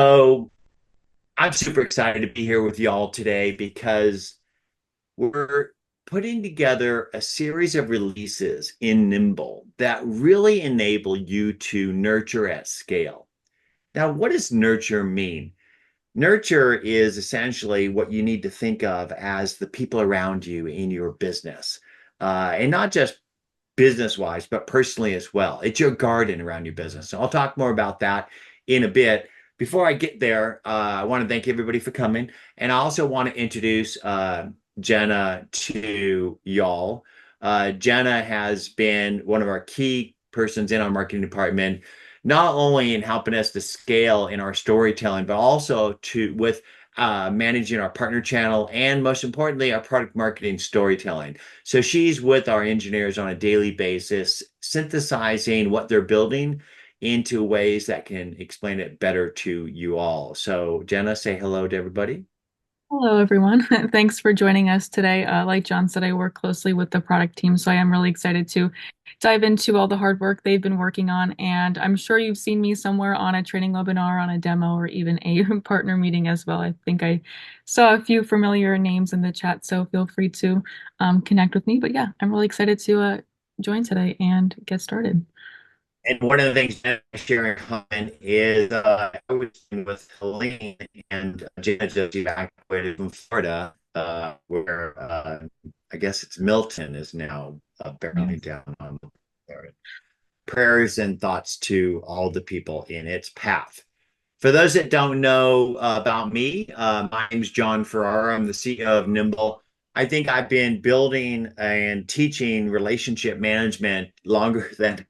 So I'm super excited to be here with y'all today because we're putting together a series of releases in Nimble that really enable you to nurture at scale. Now, what does nurture mean? Nurture is essentially what you need to think of as the people around you in your business, and not just business wise, but personally as well. It's your garden around your business. So I'll talk more about that in a bit. Before I get there, I want to thank everybody for coming. And I also want to introduce Jenna to y'all. Jenna has been one of our key persons in our marketing department, not only in helping us to scale in our storytelling, but also to with managing our partner channel and most importantly, our product marketing storytelling. So she's with our engineers on a daily basis, synthesizing what they're building into ways that can explain it better to you all. So Jenna, say hello to everybody. Hello, everyone. Thanks for joining us today. Like John said, I work closely with the product team, so I am really excited to dive into all the hard work they've been working on. And I'm sure you've seen me somewhere on a training webinar, on a demo, or even a partner meeting as well. I think I saw a few familiar names in the chat, so feel free to connect with me. But yeah, I'm really excited to join today and get started. And one of the things that I share in common is I was with Helene and Jenna just evacuated from Florida, where I guess it's Milton is now barreling Yes. down on the area. Prayers and thoughts to all the people in its path. For those that don't know about me, my name is John Ferrara. I'm the CEO of Nimble. I think I've been building and teaching relationship management longer than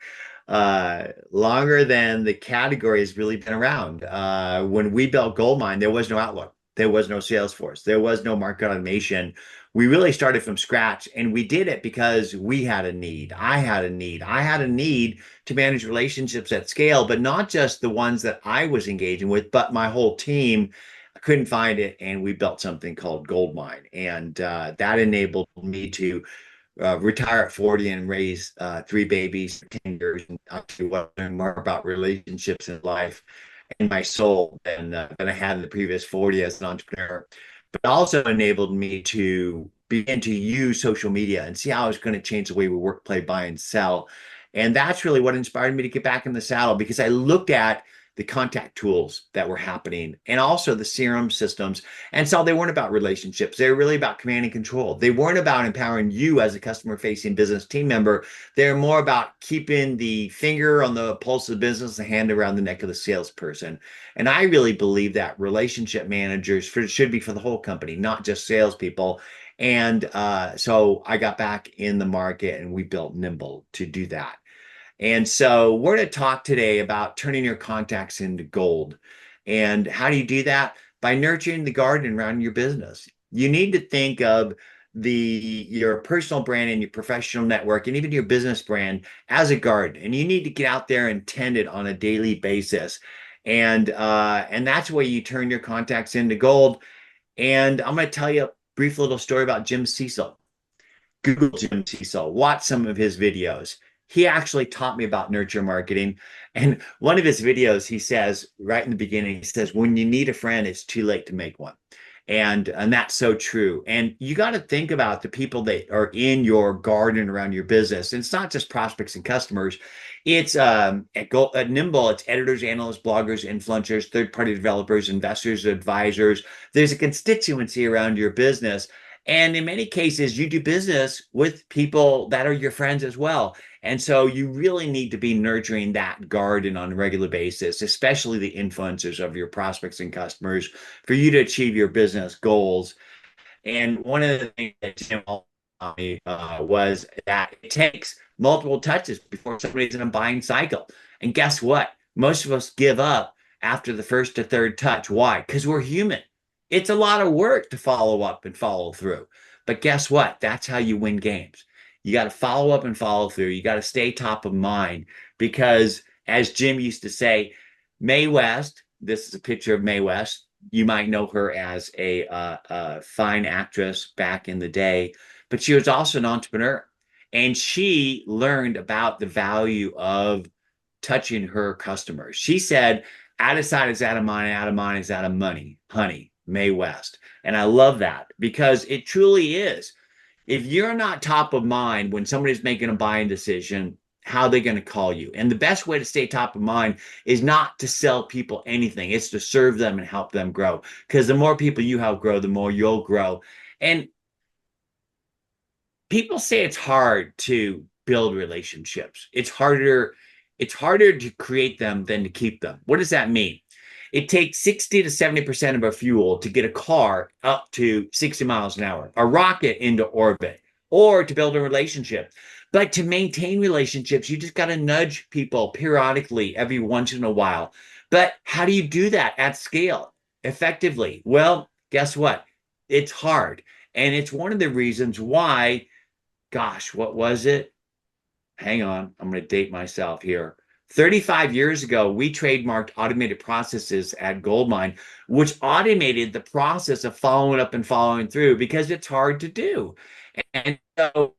the category has really been around. When we built Goldmine, there was no Outlook, there was no Salesforce, there was no market automation. We really started from scratch, and we did it because we had a need. I had a need. I had a need to manage relationships at scale, but not just the ones that I was engaging with, but my whole team. I couldn't find it, and we built something called Goldmine, and that enabled me to retire at 40 and raise three babies for 10 years and actually want to learn more about relationships in life and my soul than I had in the previous 40 as an entrepreneur. But also enabled me to begin to use social media and see how it's going to change the way we work, play, buy, and sell. And that's really what inspired me to get back in the saddle because I looked at the contact tools that were happening and also the CRM systems and so they weren't about relationships. They were really about command and control. They weren't about empowering you as a customer facing business team member. They're more about keeping the finger on the pulse of the business, the hand around the neck of the salesperson. And I really believe that relationship managers should be for the whole company, not just salespeople. And so I got back in the market and we built Nimble to do that. And so we're going to talk today about turning your contacts into gold. And how do you do that? By nurturing the garden around your business. You need to think of your personal brand and your professional network and even your business brand as a garden. And you need to get out there and tend it on a daily basis. And that's where you turn your contacts into gold. And I'm going to tell you a brief little story about Jim Cecil. Google Jim Cecil, watch some of his videos. He actually taught me about nurture marketing. And one of his videos, he says right in the beginning, he says, when you need a friend, it's too late to make one. And that's so true. And you got to think about the people that are in your garden around your business. And it's not just prospects and customers. It's at Nimble, it's editors, analysts, bloggers, influencers, third-party developers, investors, advisors. There's a constituency around your business. And in many cases, you do business with people that are your friends as well. And so you really need to be nurturing that garden on a regular basis, especially the influencers of your prospects and customers for you to achieve your business goals. And one of the things that Tim taught me was that it takes multiple touches before somebody's in a buying cycle. And guess what? Most of us give up after the first to third touch. Why? Because we're human. It's a lot of work to follow up and follow through. But guess what? That's how you win games. You got to follow up and follow through. You got to stay top of mind because, as Jim used to say, Mae West, this is a picture of Mae West. You might know her as a fine actress back in the day, but she was also an entrepreneur. And she learned about the value of touching her customers. She said, Out of sight is out of mind, out of mind is out of money, honey, May West. And I love that because it truly is. If you're not top of mind when somebody's making a buying decision, how are they going to call you? And the best way to stay top of mind is not to sell people anything. It's to serve them and help them grow. Because the more people you help grow, the more you'll grow. And people say it's hard to build relationships. It's harder to create them than to keep them. What does that mean? It takes 60 to 70% of our fuel to get a car up to 60 miles an hour, a rocket into orbit, or to build a relationship. But to maintain relationships, you just got to nudge people periodically every once in a while. But how do you do that at scale effectively? Well, guess what? It's hard. And it's one of the reasons why, gosh, what was it? Hang on, I'm going to date myself here. 35 years ago, we trademarked automated processes at Goldmine, which automated the process of following up and following through because it's hard to do. And so,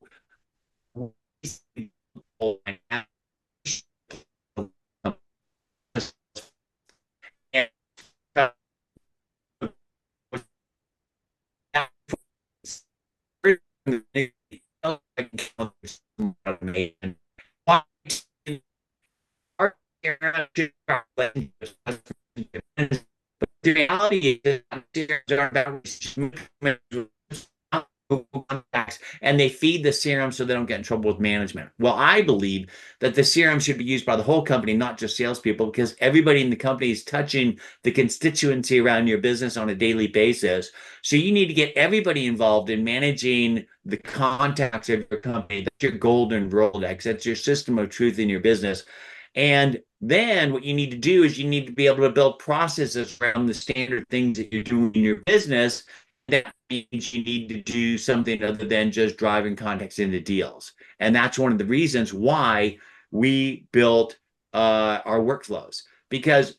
the reality is and they feed the serum so they don't get in trouble with management. Well, I believe that the serum should be used by the whole company, not just salespeople, because everybody in the company is touching the constituency around your business on a daily basis. So you need to get everybody involved in managing the contacts of your company. That's your golden Rolodex. That's your system of truth in your business. And then what you need to do is you need to be able to build processes around the standard things that you're doing in your business. That means you need to do something other than just driving contacts into deals. And that's one of the reasons why we built our workflows. Because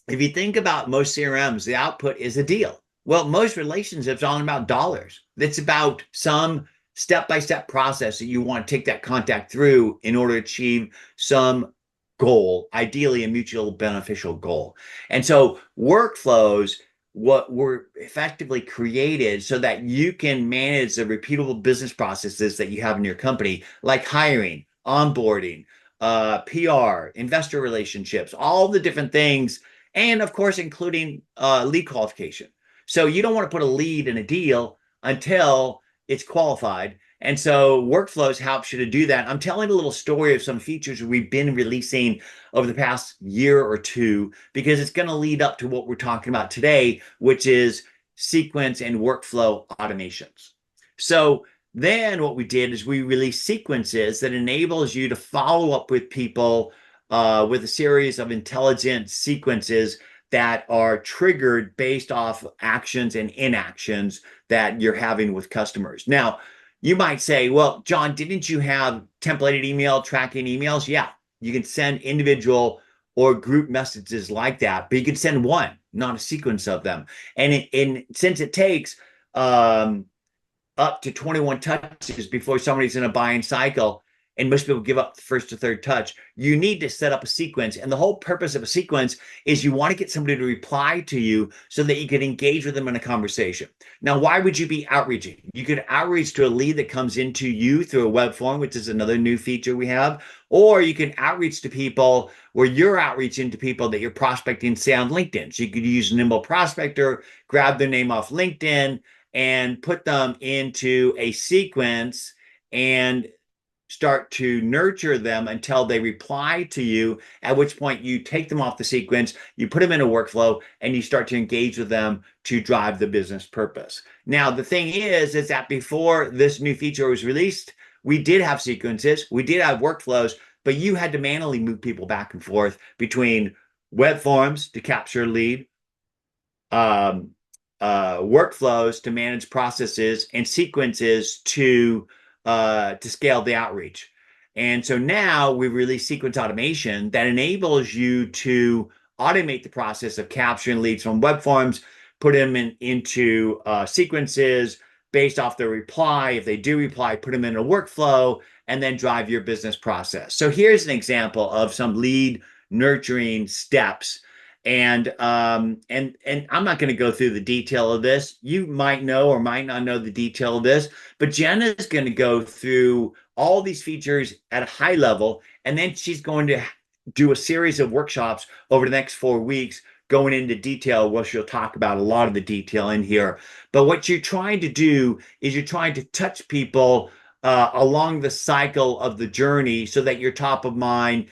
if you think about most CRMs, the output is a deal. Well, most relationships aren't about dollars. It's about some step-by-step process that you want to take that contact through in order to achieve some goal, ideally a mutual beneficial goal. And so workflows, what were effectively created so that you can manage the repeatable business processes that you have in your company, like hiring, onboarding, PR, investor relationships, all the different things, and of course, including lead qualification. So you don't want to put a lead in a deal until it's qualified. And so workflows helps you to do that. I'm telling a little story of some features we've been releasing over the past year or two, because it's going to lead up to what we're talking about today, which is sequence and workflow automations. So then what we did is we released sequences that enables you to follow up with people with a series of intelligent sequences that are triggered based off actions and inactions that you're having with customers. Now, you might say, well, John, didn't you have templated email tracking emails? Yeah, you can send individual or group messages like that, but you can send one, not a sequence of them. And since it takes up to 21 touches before somebody's in a buying cycle, and most people give up the first to third touch, you need to set up a sequence. And the whole purpose of a sequence is you want to get somebody to reply to you so that you can engage with them in a conversation. Now, why would you be outreaching? You could outreach to a lead that comes into you through a web form, which is another new feature we have, or you can outreach to people where you're outreaching to people that you're prospecting, say on LinkedIn. So you could use Nimble Prospector, grab their name off LinkedIn, and put them into a sequence and start to nurture them until they reply to you, at which point you take them off the sequence, you put them in a workflow, and you start to engage with them to drive the business purpose. Now, the thing is that before this new feature was released, we did have sequences, we did have workflows, but you had to manually move people back and forth between web forms to capture lead, workflows to manage processes, and sequences to scale the outreach. And so now we release sequence automation that enables you to automate the process of capturing leads from web forms, put them into sequences based off their reply. If they do reply, put them in a workflow, and then drive your business process. So here's an example of some lead nurturing steps And I'm not going to go through the detail of this. You might know or might not know the detail of this, but Jenna is going to go through all these features at a high level, and then she's going to do a series of workshops over the next 4 weeks going into detail. Well, she'll talk about a lot of the detail in here. But what you're trying to do is you're trying to touch people along the cycle of the journey so that you're top of mind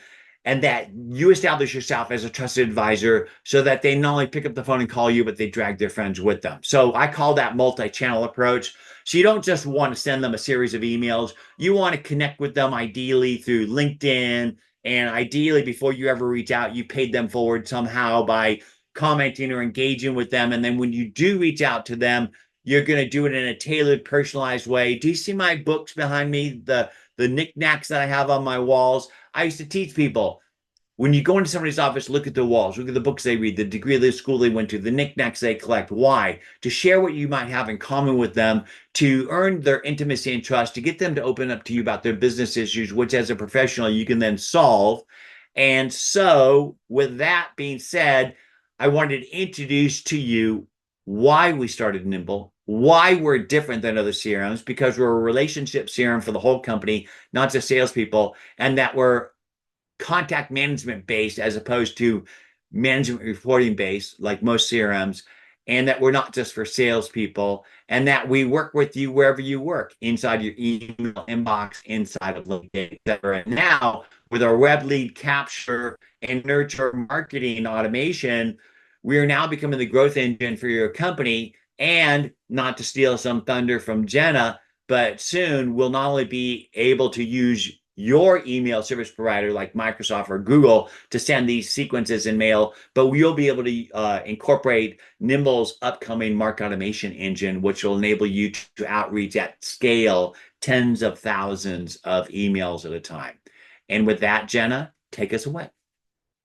and that you establish yourself as a trusted advisor so that they not only pick up the phone and call you, but they drag their friends with them. So I call that multi-channel approach. So you don't just want to send them a series of emails. You want to connect with them ideally through LinkedIn. And ideally, before you ever reach out, you paid them forward somehow by commenting or engaging with them. And then when you do reach out to them, you're going to do it in a tailored, personalized way. Do you see my books behind me? The knickknacks that I have on my walls. I used to teach people when you go into somebody's office, look at the walls, look at the books they read, the degree of the school they went to, the knickknacks they collect. Why? To share what you might have in common with them, to earn their intimacy and trust, to get them to open up to you about their business issues, which as a professional you can then solve. And so, with that being said, I wanted to introduce to you why we started Nimble, why we're different than other CRMs, because we're a relationship CRM for the whole company, not just salespeople, and that we're contact management based as opposed to management reporting based like most CRMs, and that we're not just for salespeople, and that we work with you wherever you work, inside your email inbox, inside of LinkedIn, etc. And now with our web lead capture and nurture marketing automation, we are now becoming the growth engine for your company. And not to steal some thunder from Jenna, but soon we'll not only be able to use your email service provider like Microsoft or Google to send these sequences in mail, but we'll be able to incorporate Nimble's upcoming market automation engine, which will enable you to outreach at scale tens of thousands of emails at a time. And with that, Jenna, take us away.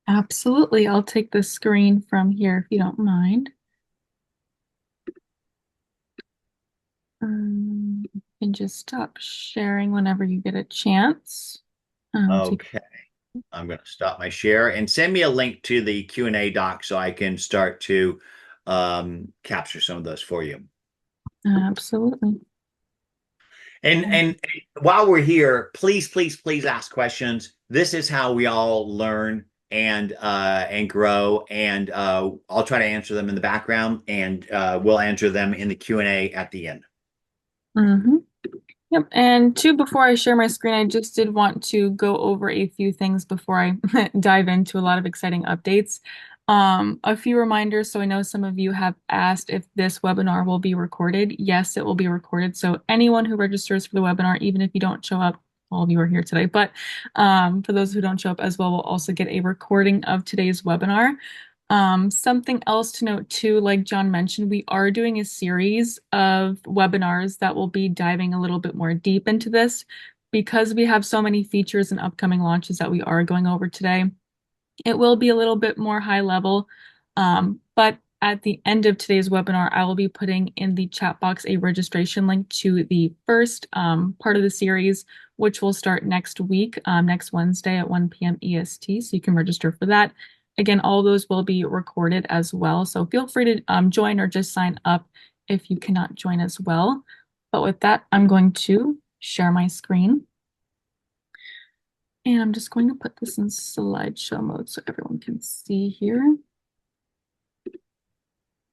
Absolutely. I'll take the screen from here if you don't mind. You can just stop sharing whenever you get a chance. Take Okay. I'm going to stop my share and send me a link to the Q&A doc so I can start to capture some of those for you. Absolutely. And while we're here, please, please, please ask questions. This is how we all learn and grow. And I'll try to answer them in the background, and we'll answer them in the Q&A at the end. Mm-hmm. Yep. And two, before I share my screen, I just did want to go over a few things before I dive into a lot of exciting updates. A few reminders. So I know some of you have asked if this webinar will be recorded. Yes, it will be recorded. So anyone who registers for the webinar, even if you don't show up, all of you are here today, but for those who don't show up as well, will also get a recording of today's webinar. Something else to note too, like John mentioned, we are doing a series of webinars that will be diving a little bit more deep into this because we have so many features and upcoming launches that we are going over today. It will be a little bit more high level, but at the end of today's webinar, I will be putting in the chat box a registration link to the first part of the series, which will start next week, next Wednesday at 1 p.m. EST, so you can register for that. Again, all those will be recorded as well, so feel free to join or just sign up if you cannot join as well. But with that, I'm going to share my screen. And I'm just going to put this in slideshow mode so everyone can see here.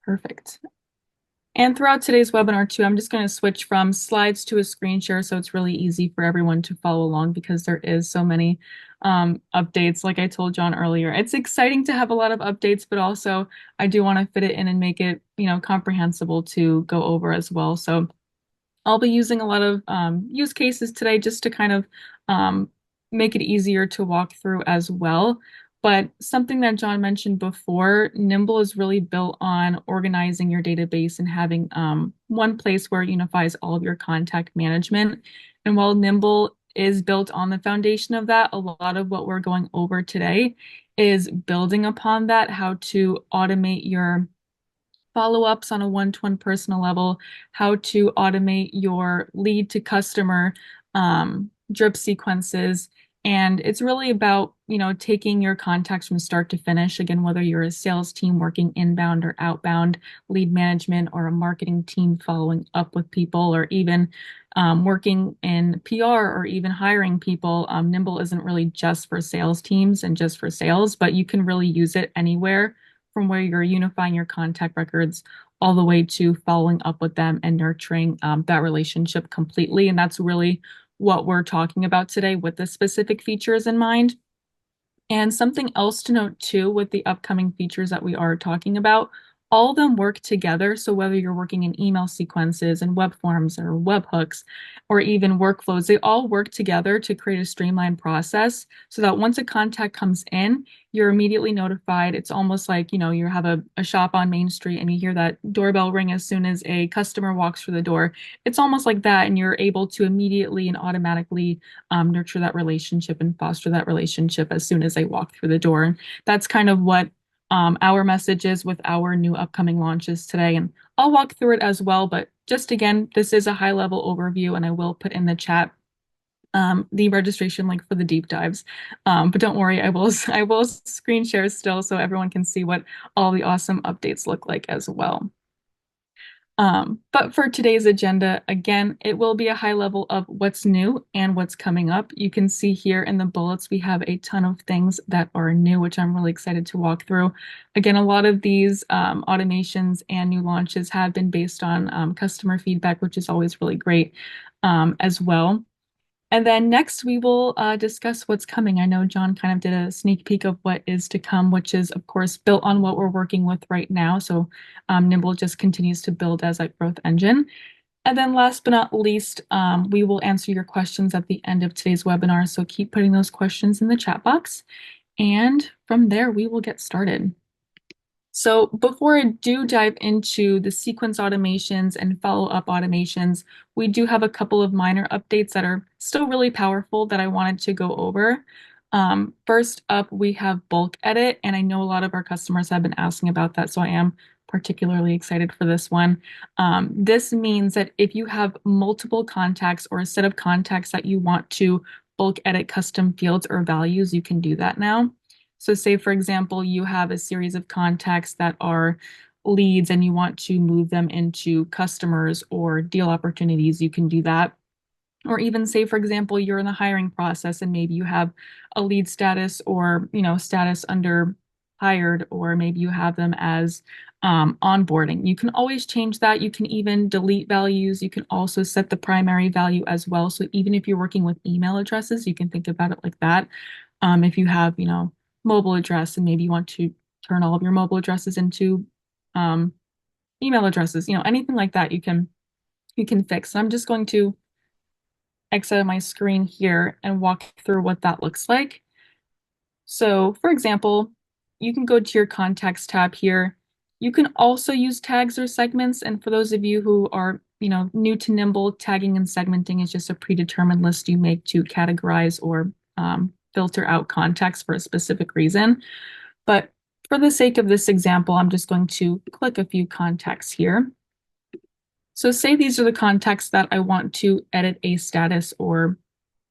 Perfect. And throughout today's webinar too, I'm just going to switch from slides to a screen share so it's really easy for everyone to follow along because there is so many updates. Like I told John earlier, it's exciting to have a lot of updates, but also I do want to fit it in and make it, comprehensible to go over as well. So I'll be using a lot of use cases today just to kind of make it easier to walk through as well. But something that John mentioned before, Nimble is really built on organizing your database and having one place where it unifies all of your contact management. And while Nimble is built on the foundation of that, a lot of what we're going over today is building upon that, how to automate your follow-ups on a one-to-one personal level, how to automate your lead to customer drip sequences, And it's really about, taking your contacts from start to finish. Again, whether you're a sales team working inbound or outbound, lead management, or a marketing team following up with people, or even working in PR or even hiring people. Nimble isn't really just for sales teams and just for sales, but you can really use it anywhere from where you're unifying your contact records all the way to following up with them and nurturing that relationship completely. And that's really what we're talking about today with the specific features in mind. And something else to note too with the upcoming features that we are talking about, all of them work together. So whether you're working in email sequences and web forms or webhooks or even workflows, they all work together to create a streamlined process so that once a contact comes in, you're immediately notified. It's almost like, you have a shop on Main Street and you hear that doorbell ring as soon as a customer walks through the door. It's almost like that, and you're able to immediately and automatically nurture that relationship and foster that relationship as soon as they walk through the door. And that's kind of what our message is with our new upcoming launches today. And I'll walk through it as well. But just again, this is a high level overview, and I will put in the chat the registration link for the deep dives. But don't worry, I will screen share still so everyone can see what all the awesome updates look like as well. But for today's agenda, again, it will be a high level of what's new and what's coming up. You can see here in the bullets, we have a ton of things that are new, which I'm really excited to walk through. Again, a lot of these automations and new launches have been based on customer feedback, which is always really great as well. And then next, we will discuss what's coming. I know John kind of did a sneak peek of what is to come, which is, of course, built on what we're working with right now. So Nimble just continues to build as a growth engine. And then last but not least, we will answer your questions at the end of today's webinar. So keep putting those questions in the chat box. And from there, we will get started. So before I do dive into the sequence automations and follow-up automations, we do have a couple of minor updates that are still really powerful that I wanted to go over. First up, we have bulk edit, and I know a lot of our customers have been asking about that, so I am particularly excited for this one. This means that if you have multiple contacts or a set of contacts that you want to bulk edit custom fields or values, you can do that now. So say, for example, you have a series of contacts that are leads and you want to move them into customers or deal opportunities, you can do that. Or even say, for example, you're in the hiring process and maybe you have a lead status or, status under hired, or maybe you have them as onboarding. You can always change that. You can even delete values. You can also set the primary value as well. So even if you're working with email addresses, you can think about it like that. If you have, mobile address and maybe you want to turn all of your mobile addresses into email addresses, anything like that you can fix. So I'm just going to exit my screen here and walk through what that looks like. So for example, you can go to your contacts tab here. You can also use tags or segments. And for those of you who are, new to Nimble, tagging and segmenting is just a predetermined list you make to categorize or filter out contacts for a specific reason. But for the sake of this example, I'm just going to click a few contacts here. So say these are the contacts that I want to edit a status or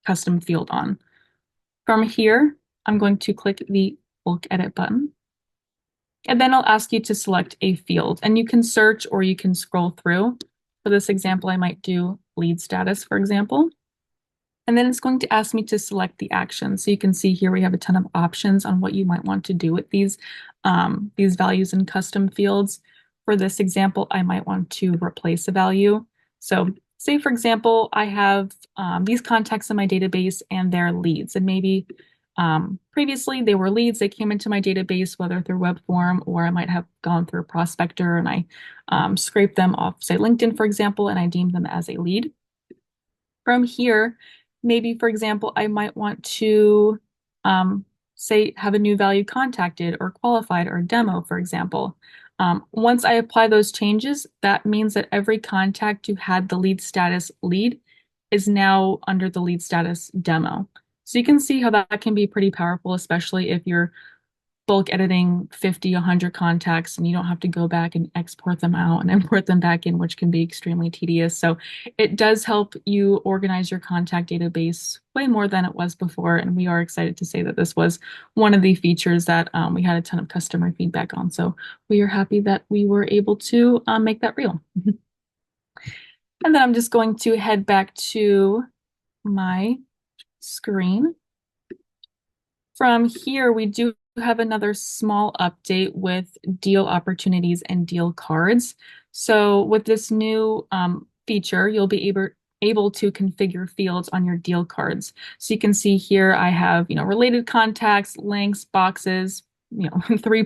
custom field on. From here, I'm going to click the bulk edit button. And then I'll ask you to select a field, and you can search or you can scroll through. For this example, I might do lead status, for example. And then it's going to ask me to select the action. So you can see here we have a ton of options on what you might want to do with these values in custom fields. For this example, I might want to replace a value. So say, for example, I have these contacts in my database and they're leads. And maybe previously they were leads. They came into my database, whether through web form or I might have gone through a prospector and I scraped them off, say, LinkedIn, for example, and I deemed them as a lead. From here, maybe, for example, I might want to say have a new value contacted or qualified or demo, for example. Once I apply those changes, that means that every contact who had the lead status lead is now under the lead status demo. So you can see how that can be pretty powerful, especially if you're bulk editing 50, 100 contacts, and you don't have to go back and export them out and import them back in, which can be extremely tedious. So it does help you organize your contact database way more than it was before. And we are excited to say that this was one of the features that we had a ton of customer feedback on. So we are happy that we were able to make that real. And then I'm just going to head back to my screen. From here, we do have another small update with deal opportunities and deal cards. So with this new feature, you'll be able to configure fields on your deal cards. So you can see here I have, related contacts, links, boxes, three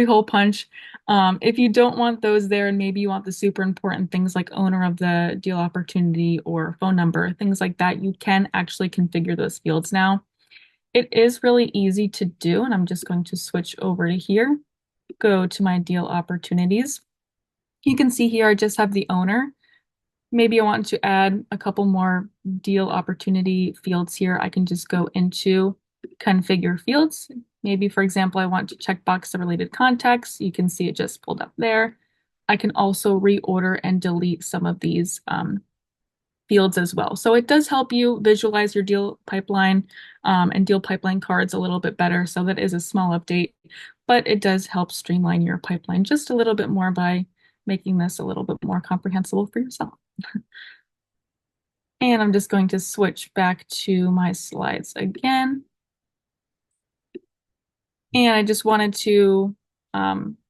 hole punch. If you don't want those there and maybe you want the super important things like owner of the deal opportunity or phone number, things like that, you can actually configure those fields now. It is really easy to do, and I'm just going to switch over to here, go to my deal opportunities. You can see here I just have the owner. Maybe I want to add a couple more deal opportunity fields here. I can just go into configure fields. Maybe, for example, I want to checkbox the related contacts. You can see it just pulled up there. I can also reorder and delete some of these fields as well. So it does help you visualize your deal pipeline and deal pipeline cards a little bit better. So that is a small update, but it does help streamline your pipeline just a little bit more by making this a little bit more comprehensible for yourself. And I'm just going to switch back to my slides again. And I just wanted to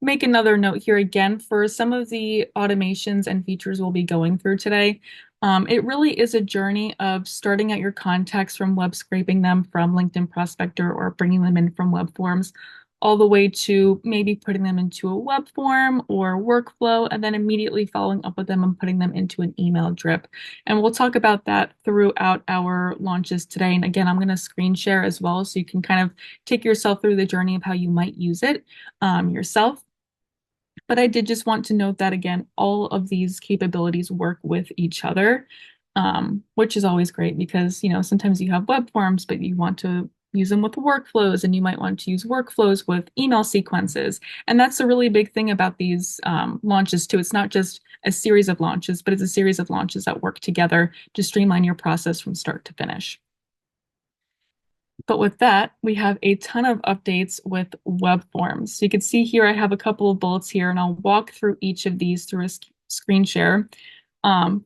make another note here again for some of the automations and features we'll be going through today. It really is a journey of starting out your contacts from web scraping them from LinkedIn Prospector or bringing them in from web forms, all the way to maybe putting them into a web form or workflow, and then immediately following up with them and putting them into an email drip. And we'll talk about that throughout our launches today. And again, I'm going to screen share as well, so you can kind of take yourself through the journey of how you might use it yourself. But I did just want to note that again, all of these capabilities work with each other, which is always great because, sometimes you have web forms, but you want to use them with workflows, and you might want to use workflows with email sequences. And that's a really big thing about these launches too. It's not just a series of launches, but it's a series of launches that work together to streamline your process from start to finish. But with that, we have a ton of updates with web forms. So you can see here, I have a couple of bullets here, and I'll walk through each of these through a screen share.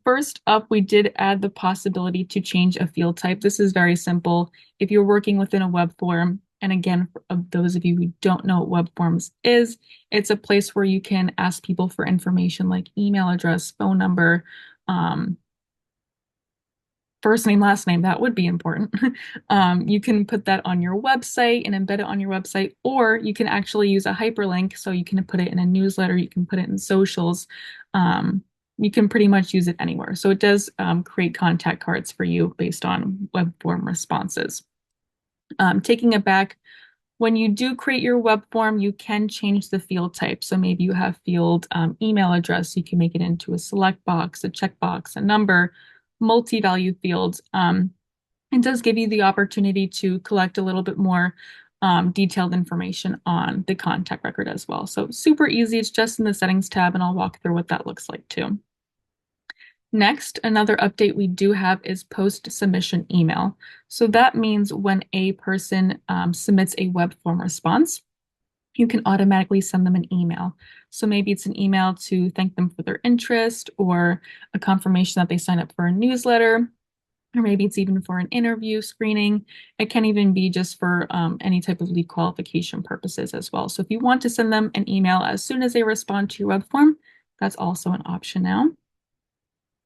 First up, we did add the possibility to change a field type. This is very simple. If you're working within a web form, and again, for those of you who don't know what web forms is, it's a place where you can ask people for information like email address, phone number, first name, last name, that would be important. You can put that on your website and embed it on your website, or you can actually use a hyperlink. So you can put it in a newsletter, you can put it in socials. You can pretty much use it anywhere. So it does create contact cards for you based on web form responses. Taking it back, when you do create your web form, you can change the field type. So maybe you have field email address, you can make it into a select box, a checkbox, a number, multi-value fields. It does give you the opportunity to collect a little bit more detailed information on the contact record as well. So super easy. It's just in the settings tab, and I'll walk through what that looks like too. Next, another update we do have is post-submission email. So that means when a person submits a web form response, you can automatically send them an email. So maybe it's an email to thank them for their interest, or a confirmation that they sign up for a newsletter, or maybe it's even for an interview screening. It can even be just for any type of lead qualification purposes as well. So if you want to send them an email as soon as they respond to your web form, that's also an option now.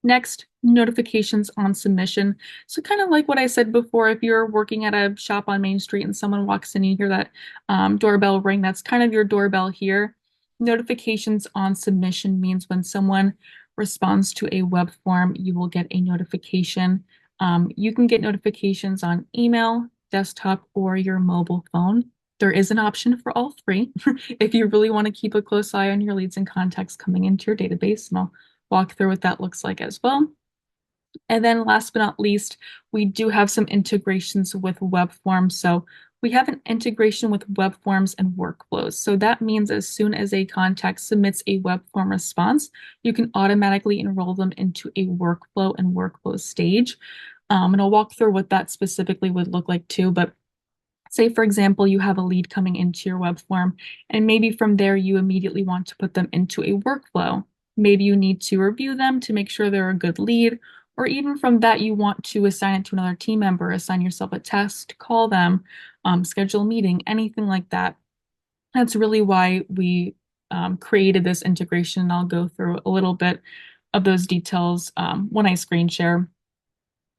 Next, notifications on submission. So kind of like what I said before, if you're working at a shop on Main Street and someone walks in, you hear that doorbell ring, that's kind of your doorbell here. Notifications on submission means when someone responds to a web form, you will get a notification. You can get notifications on email, desktop, or your mobile phone. There is an option for all three if you really want to keep a close eye on your leads and contacts coming into your database, and I'll walk through what that looks like as well. And then last but not least, we do have some integrations with web forms. So we have an integration with web forms and workflows. So that means as soon as a contact submits a web form response, you can automatically enroll them into a workflow and workflow stage. And I'll walk through what that specifically would look like too. But say, for example, you have a lead coming into your web form, and maybe from there you immediately want to put them into a workflow. Maybe you need to review them to make sure they're a good lead, or even from that, you want to assign it to another team member, assign yourself a task, call them, schedule a meeting, anything like that. That's really why we created this integration. And I'll go through a little bit of those details when I screen share.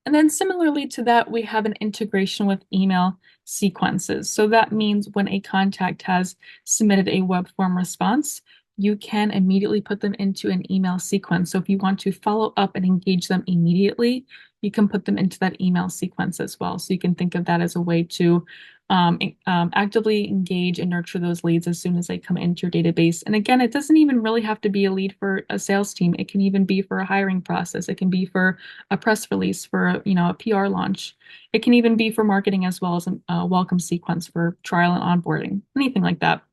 And then similarly to that, we have an integration with email sequences. So that means when a contact has submitted a web form response, you can immediately put them into an email sequence. So if you want to follow up and engage them immediately, you can put them into that email sequence as well. So you can think of that as a way to actively engage and nurture those leads as soon as they come into your database. And again, it doesn't even really have to be a lead for a sales team. It can even be for a hiring process. It can be for a press release, for a PR launch. It can even be for marketing as well as a welcome sequence for trial and onboarding, anything like that.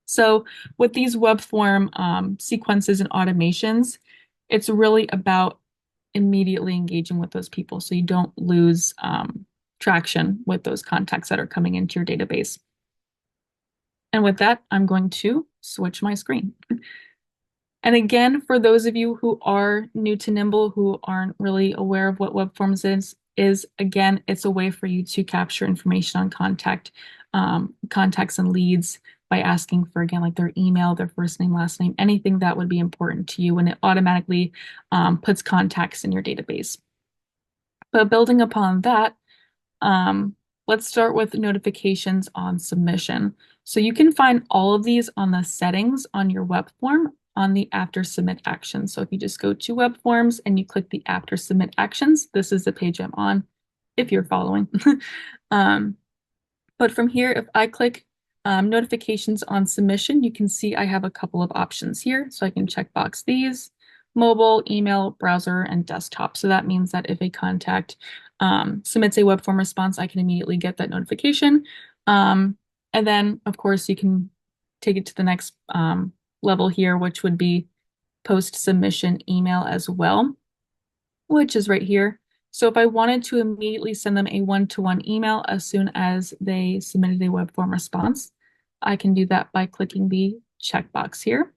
So with these web form sequences and automations, it's really about immediately engaging with those people so you don't lose traction with those contacts that are coming into your database. And with that, I'm going to switch my screen. And again, for those of you who are new to Nimble, who aren't really aware of what web forms is again, it's a way for you to capture information on contacts and leads by asking for, again, like their email, their first name, last name, anything that would be important to you, and it automatically puts contacts in your database. But building upon that, let's start with notifications on submission. So you can find all of these on the settings on your web form on the after submit action. So if you just go to web forms and you click the after submit actions, this is the page I'm on if you're following. But from here, if I click notifications on submission, you can see I have a couple of options here. So I can checkbox these: mobile, email, browser, and desktop. So that means that if a contact submits a web form response, I can immediately get that notification. And then, of course, you can take it to the next level here, which would be post-submission email as well, which is right here. So if I wanted to immediately send them a one-to-one email as soon as they submitted a web form response, I can do that by clicking the checkbox here.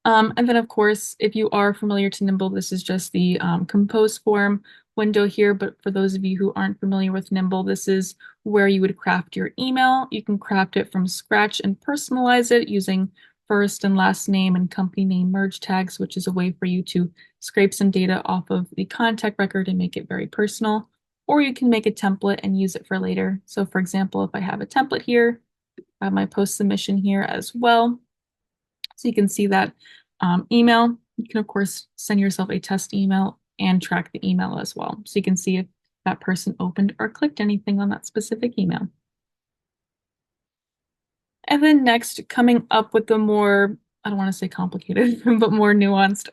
And then, of course, if you are familiar to Nimble, this is just the compose form window here. But for those of you who aren't familiar with Nimble, this is where you would craft your email. You can craft it from scratch and personalize it using first and last name and company name merge tags, which is a way for you to scrape some data off of the contact record and make it very personal. Or you can make a template and use it for later. So for example, if I have a template here, I have my post submission here as well. So you can see that email. You can, of course, send yourself a test email and track the email as well. So you can see if that person opened or clicked anything on that specific email. And then next, coming up with the more, I don't want to say complicated, but more nuanced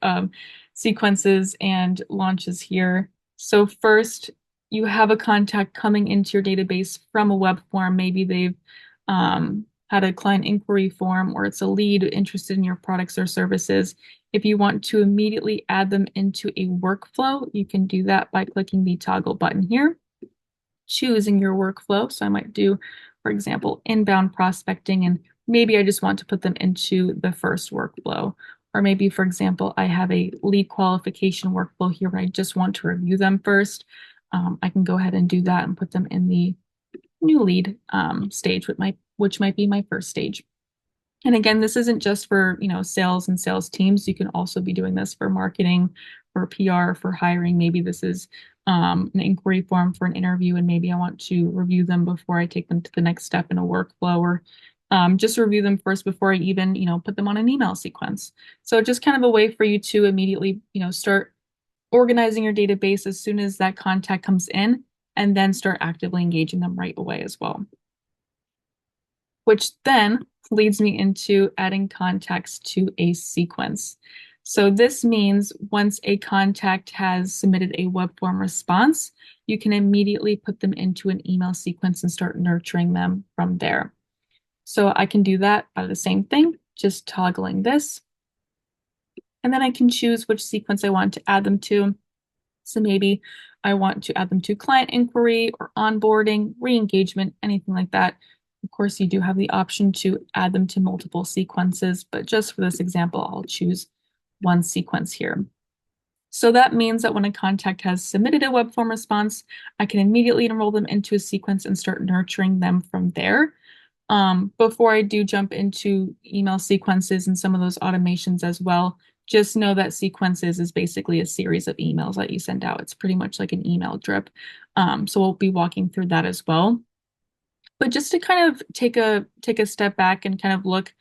sequences and launches here. So first, you have a contact coming into your database from a web form. Maybe they've had a client inquiry form, or it's a lead interested in your products or services. If you want to immediately add them into a workflow, you can do that by clicking the toggle button here, choosing your workflow. So I might do, for example, inbound prospecting, and maybe I just want to put them into the first workflow. Or maybe, for example, I have a lead qualification workflow here where I just want to review them first. I can go ahead and do that and put them in the new lead stage, which might be my first stage. And again, this isn't just for sales and sales teams. You can also be doing this for marketing, for PR, for hiring. Maybe this is an inquiry form for an interview, and maybe I want to review them before I take them to the next step in a workflow, or just review them first before I even put them on an email sequence. So just kind of a way for you to immediately start organizing your database as soon as that contact comes in, and then start actively engaging them right away as well. Which then leads me into adding context to a sequence. So this means once a contact has submitted a web form response, you can immediately put them into an email sequence and start nurturing them from there. So I can do that by the same thing, just toggling this. And then I can choose which sequence I want to add them to. So maybe I want to add them to client inquiry or onboarding, re-engagement, anything like that. Of course, you do have the option to add them to multiple sequences, but just for this example, I'll choose one sequence here. So that means that when a contact has submitted a web form response, I can immediately enroll them into a sequence and start nurturing them from there. Before I do jump into email sequences and some of those automations as well, just know that sequences is basically a series of emails that you send out. It's pretty much like an email drip. So we'll be walking through that as well. But just to kind of take a step back and kind of look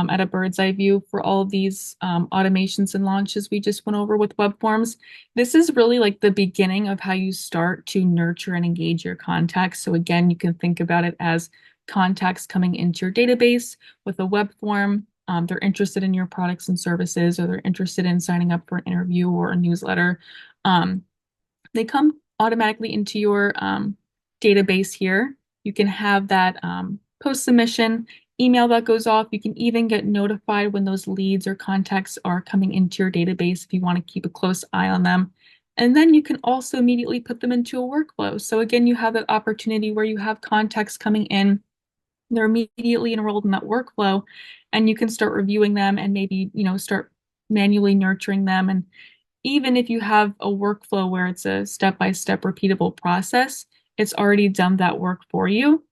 at a bird's eye view for all of these automations and launches we just went over with web forms, this is really like the beginning of how you start to nurture and engage your contacts. So again, you can think about it as contacts coming into your database with a web form. They're interested in your products and services, or they're interested in signing up for an interview or a newsletter. Um, they come automatically into your database here. You can have that post submission email that goes off. You can even get notified when those leads or contacts are coming into your database if you want to keep a close eye on them. And then you can also immediately put them into a workflow. So again, you have that opportunity where you have contacts coming in, they're immediately enrolled in that workflow, and you can start reviewing them and maybe, start manually nurturing them. And even if you have a workflow where it's a step-by-step repeatable process, it's already done that work for you.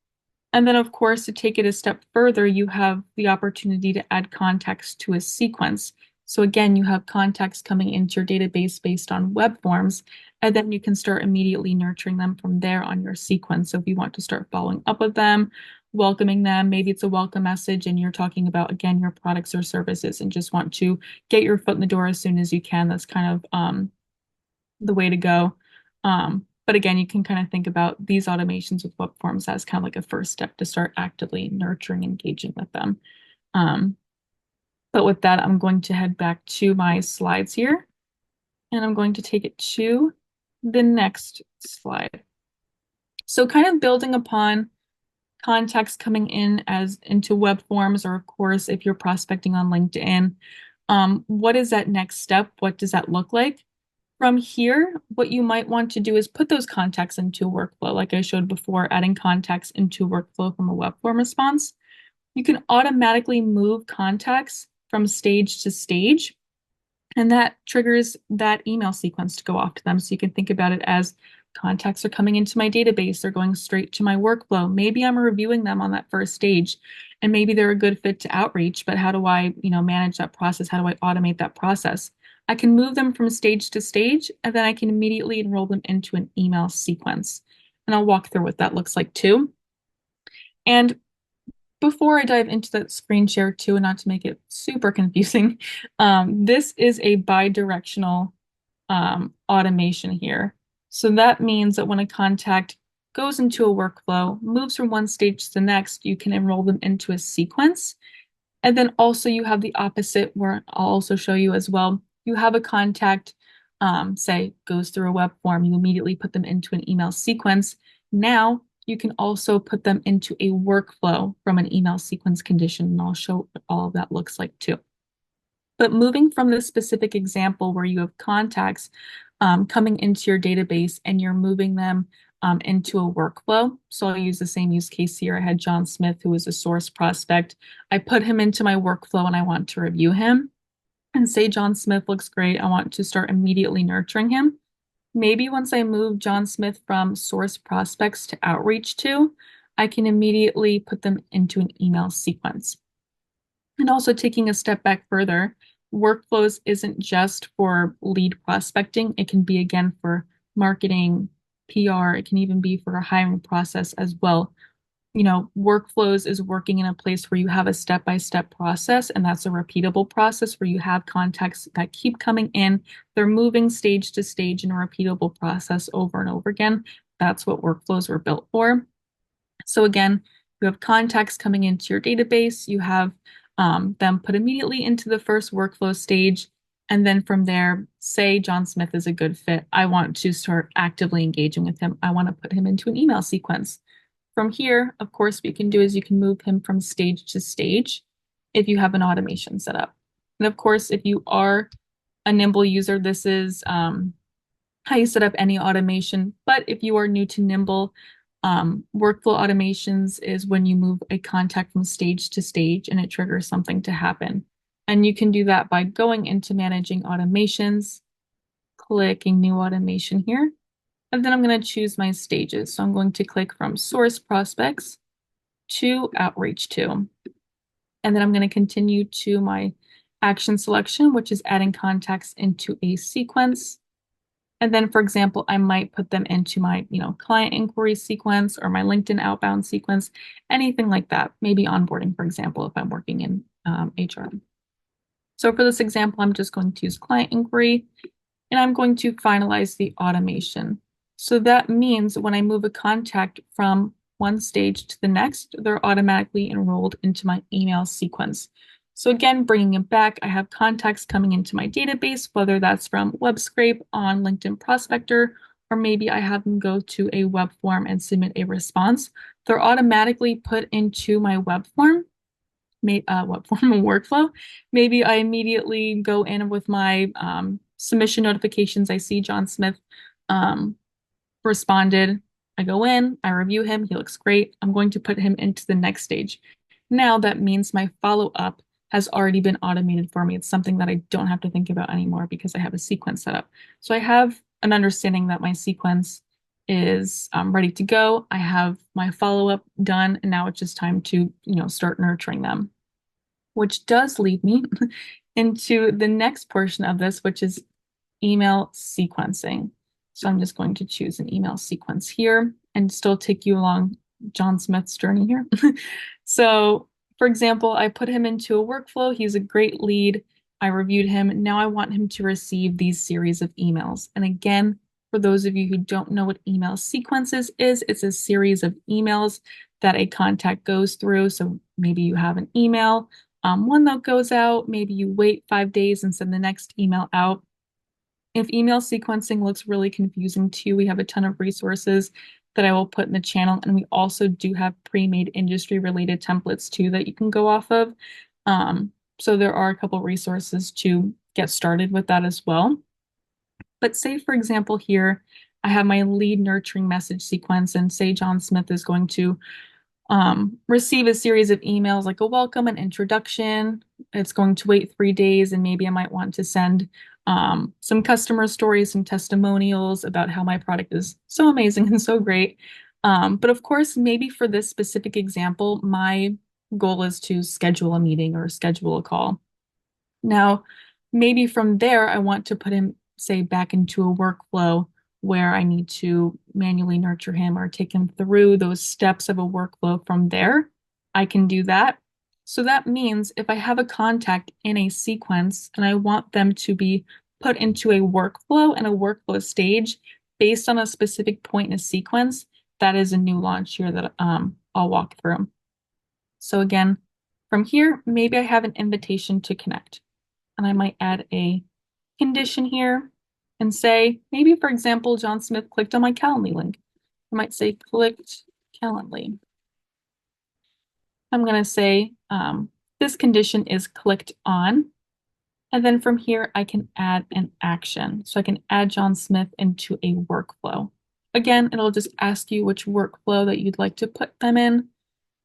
And then, of course, to take it a step further, you have the opportunity to add context to a sequence. So again, you have contacts coming into your database based on web forms, and then you can start immediately nurturing them from there on your sequence. So if you want to start following up with them, welcoming them, maybe it's a welcome message and you're talking about, again, your products or services and just want to get your foot in the door as soon as you can. That's kind of the way to go. But again, you can kind of think about these automations with web forms as kind of like a first step to start actively nurturing, engaging with them. Um, but with that, I'm going to head back to my slides here, and I'm going to take it to the next slide. So kind of building upon contacts coming in as into web forms, or of course, if you're prospecting on LinkedIn, what is that next step? What does that look like? From here, what you might want to do is put those contacts into a workflow, like I showed before, adding contacts into a workflow from a web form response. You can automatically move contacts from stage to stage, and that triggers that email sequence to go off to them. So you can think about it as contacts are coming into my database, they're going straight to my workflow. Maybe I'm reviewing them on that first stage, and maybe they're a good fit to outreach, but how do I, manage that process? How do I automate that process? I can move them from stage to stage, and then I can immediately enroll them into an email sequence. And I'll walk through what that looks like too. And before I dive into that screen share too, and not to make it super confusing, this is a bi-directional automation here. So that means that when a contact goes into a workflow, moves from one stage to the next, you can enroll them into a sequence. And then also you have the opposite, where I'll also show you as well. You have a contact, say, goes through a web form, you immediately put them into an email sequence. Now you can also put them into a workflow from an email sequence condition, and I'll show what all of that looks like too. But moving from this specific example where you have contacts coming into your database and you're moving them into a workflow. So I'll use the same use case here. I had John Smith, who was a source prospect. I put him into my workflow and I want to review him. And say John Smith looks great. I want to start immediately nurturing him. Maybe once I move John Smith from source prospects to outreach to, I can immediately put them into an email sequence. And also taking a step back further, workflows isn't just for lead prospecting. It can be, again, for marketing, PR. It can even be for a hiring process as well. Workflows is working in a place where you have a step-by-step process, and that's a repeatable process where you have contacts that keep coming in. They're moving stage to stage in a repeatable process over and over again. That's what workflows were built for. So again, you have contacts coming into your database. You have them put immediately into the first workflow stage. And then from there, say John Smith is a good fit. I want to start actively engaging with him. I want to put him into an email sequence. From here, of course, what you can do is you can move him from stage to stage if you have an automation set up. And of course, if you are a Nimble user, this is how you set up any automation. But if you are new to Nimble, workflow automations is when you move a contact from stage to stage and it triggers something to happen. And you can do that by going into managing automations, clicking new automation here, and then I'm going to choose my stages. So I'm going to click from source prospects to outreach to. And then I'm going to continue to my action selection, which is adding contacts into a sequence. And then, for example, I might put them into my, client inquiry sequence or my LinkedIn outbound sequence, anything like that. Maybe onboarding, for example, if I'm working in HR. So for this example, I'm just going to use client inquiry and I'm going to finalize the automation. So that means when I move a contact from one stage to the next, they're automatically enrolled into my email sequence. So again, bringing it back, I have contacts coming into my database, whether that's from web scrape on LinkedIn Prospector, or maybe I have them go to a web form and submit a response. They're automatically put into my web form, web form and workflow. Maybe I immediately go in with my submission notifications. I see John Smith responded. I go in, I review him. He looks great. I'm going to put him into the next stage. Now that means my follow-up has already been automated for me. It's something that I don't have to think about anymore because I have a sequence set up. So I have an understanding that my sequence is ready to go. I have my follow-up done, and now it's just time to, start nurturing them, which does lead me into the next portion of this, which is email sequencing. So I'm just going to choose an email sequence here and still take you along John Smith's journey here. So for example, I put him into a workflow. He's a great lead. I reviewed him. Now I want him to receive these series of emails. And again, for those of you who don't know what email sequences is, it's a series of emails that a contact goes through. So maybe you have an email, one that goes out, maybe you wait 5 days and send the next email out. If email sequencing looks really confusing to you, we have a ton of resources that I will put in the channel. And we also do have pre-made industry-related templates too that you can go off of. So there are a couple resources to get started with that as well. But say, for example, here, I have my lead nurturing message sequence, and say John Smith is going to receive a series of emails like a welcome and introduction. It's going to wait 3 days, and maybe I might want to send some customer stories, some testimonials about how my product is so amazing and so great. But of course, maybe for this specific example, my goal is to schedule a meeting or schedule a call. Now, maybe from there, I want to put him, say, back into a workflow where I need to manually nurture him or take him through those steps of a workflow from there. I can do that. So that means if I have a contact in a sequence and I want them to be put into a workflow and a workflow stage based on a specific point in a sequence, that is a new launch here that I'll walk through. So again, from here, maybe I have an invitation to connect, and I might add a condition here and say, maybe, for example, John Smith clicked on my Calendly link. I might say clicked Calendly. I'm going to say this condition is clicked on. And then from here, I can add an action. So I can add John Smith into a workflow. Again, it'll just ask you which workflow that you'd like to put them in.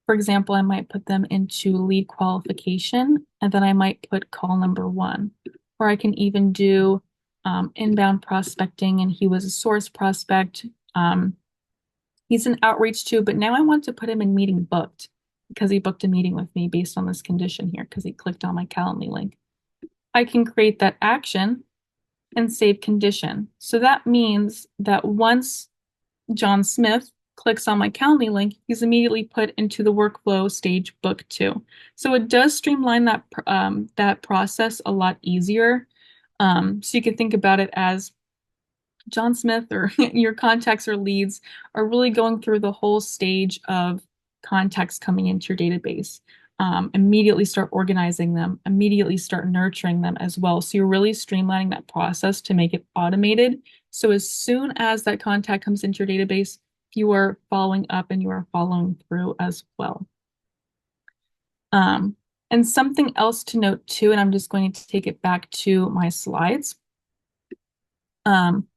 For example, I might put them into lead qualification, and then I might put call number 1. Or I can even do inbound prospecting, and he was a source prospect. He's an outreach too, but now I want to put him in meeting booked because he booked a meeting with me based on this condition here because he clicked on my Calendly link. I can create that action and save condition. So that means that once John Smith clicks on my Calendly link, he's immediately put into the workflow stage book 2. So it does streamline that process a lot easier. So you can think about it as John Smith or your contacts or leads are really going through the whole stage of contacts coming into your database. immediately start organizing them, immediately start nurturing them as well. So you're really streamlining that process to make it automated. So as soon as that contact comes into your database, you are following up and you are following through as well. Um, and something else to note too, and I'm just going to take it back to my slides. Um,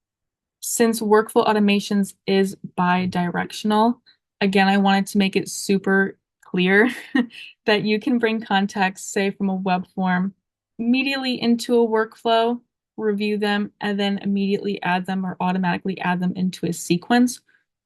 since workflow automations is bi-directional, again, I wanted to make it super clear that you can bring contacts, say, from a web form immediately into a workflow, review them, and then immediately add them or automatically add them into a sequence.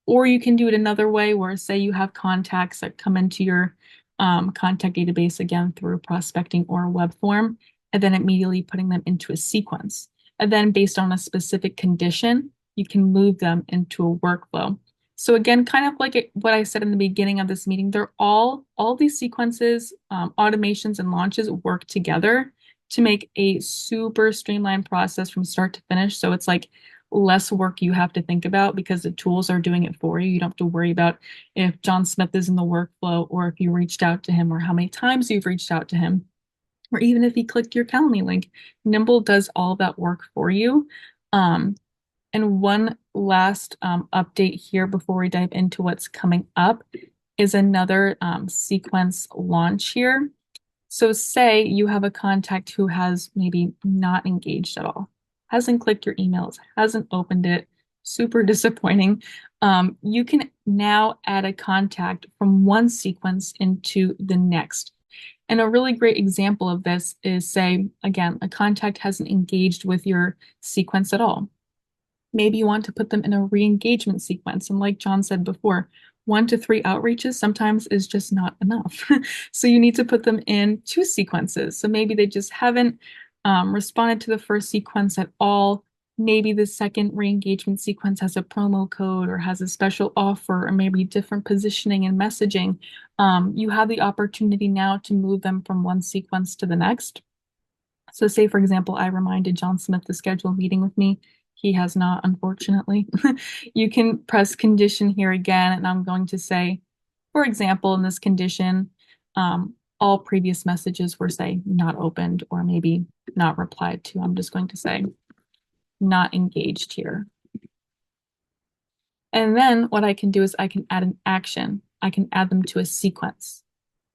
Or you can do it another way where, say, you have contacts that come into your contact database again through prospecting or web form, and then immediately putting them into a sequence. And then based on a specific condition, you can move them into a workflow. So again, kind of like what I said in the beginning of this meeting, they're all these sequences, automations, and launches work together to make a super streamlined process from start to finish. So it's like less work you have to think about because the tools are doing it for you. You don't have to worry about if John Smith is in the workflow or if you reached out to him or how many times you've reached out to him or even if he clicked your Calendly link. Nimble does all that work for you. And one last update here before we dive into what's coming up is another sequence launch here. So say you have a contact who has maybe not engaged at all, hasn't clicked your emails, hasn't opened it, super disappointing. You can now add a contact from one sequence into the next. And a really great example of this is, say, again, a contact hasn't engaged with your sequence at all. Maybe you want to put them in a re-engagement sequence. And like John said before, 1 to 3 outreaches sometimes is just not enough. So you need to put them in 2 sequences. So maybe they just haven't responded to the first sequence at all. Maybe the second re-engagement sequence has a promo code or has a special offer or maybe different positioning and messaging. You have the opportunity now to move them from one sequence to the next. So say, for example, I reminded John Smith to schedule a meeting with me. He has not, unfortunately. You can press condition here again, and I'm going to say, for example, in this condition, all previous messages were, say, not opened or maybe not replied to. I'm just going to say not engaged here. And then what I can do is I can add an action. I can add them to a sequence.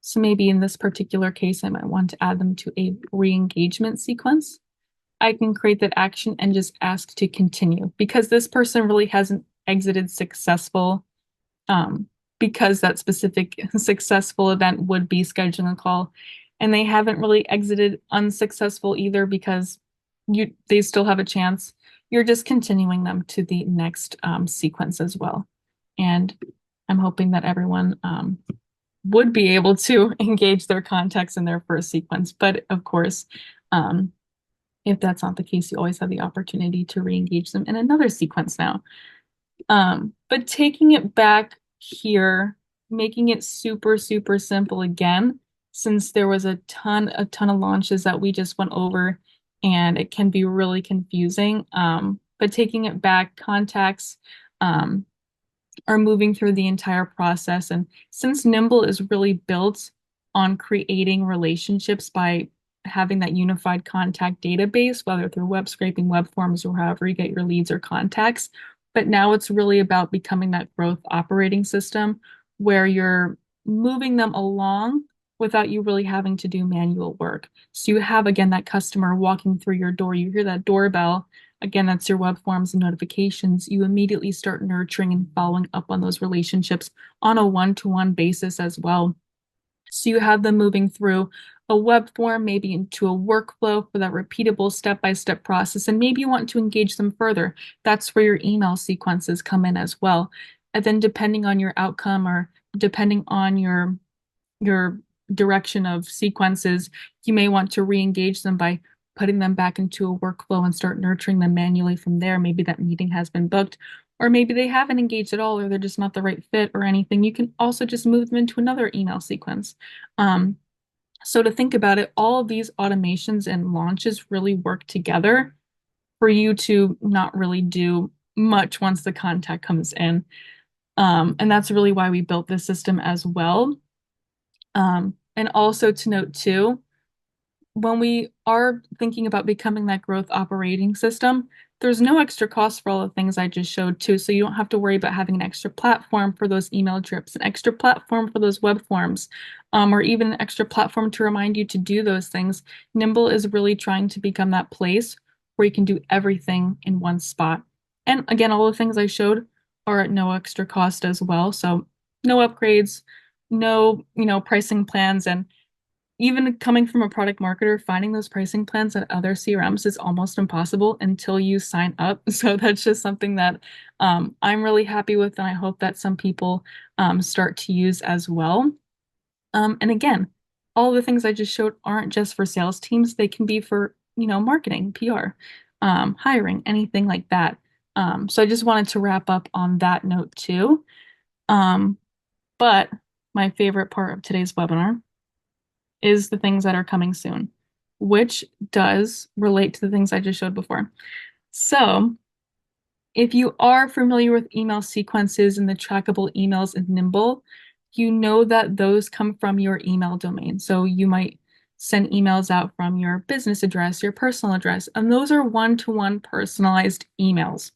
So maybe in this particular case, I might want to add them to a re-engagement sequence. I can create that action and just ask to continue because this person really hasn't exited successful because that specific successful event would be scheduling a call. And they haven't really exited unsuccessful either because they still have a chance. You're just continuing them to the next sequence as well. And I'm hoping that everyone would be able to engage their contacts in their first sequence. But of course, if that's not the case, you always have the opportunity to re-engage them in another sequence now. But taking it back here, making it super, super simple again, since there was a ton of launches that we just went over, and it can be really confusing. But taking it back, contacts are moving through the entire process. And since Nimble is really built on creating relationships by having that unified contact database, whether through web scraping, web forms, or however you get your leads or contacts. But now it's really about becoming that growth operating system where you're moving them along without you really having to do manual work. So you have, again, that customer walking through your door, you hear that doorbell. Again, that's your web forms and notifications. You immediately start nurturing and following up on those relationships on a one-to-one basis as well. So you have them moving through a web form, maybe into a workflow for that repeatable step-by-step process. And maybe you want to engage them further. That's where your email sequences come in as well. And then depending on your outcome or depending on your direction of sequences, you may want to re-engage them by putting them back into a workflow and start nurturing them manually from there. Maybe that meeting has been booked, or maybe they haven't engaged at all, or they're just not the right fit or anything. You can also just move them into another email sequence. So to think about it, all of these automations and launches really work together for you to not really do much once the contact comes in. And that's really why we built this system as well. And also to note too, when we are thinking about becoming that growth operating system, there's no extra cost for all the things I just showed too. So you don't have to worry about having an extra platform for those email drips, an extra platform for those web forms, or even an extra platform to remind you to do those things. Nimble is really trying to become that place where you can do everything in one spot. And again, all the things I showed are at no extra cost as well. So no upgrades, no, pricing plans, and even coming from a product marketer, finding those pricing plans at other CRMs is almost impossible until you sign up. So that's just something that I'm really happy with, and I hope that some people start to use as well. And again, all the things I just showed aren't just for sales teams; they can be for marketing, PR, hiring, anything like that. So I just wanted to wrap up on that note too. Um, but my favorite part of today's webinar is the things that are coming soon, which does relate to the things I just showed before. So, if you are familiar with email sequences and the trackable emails in Nimble, you know that those come from your email domain. So, you might send emails out from your business address, your personal address, and those are one-to-one personalized emails.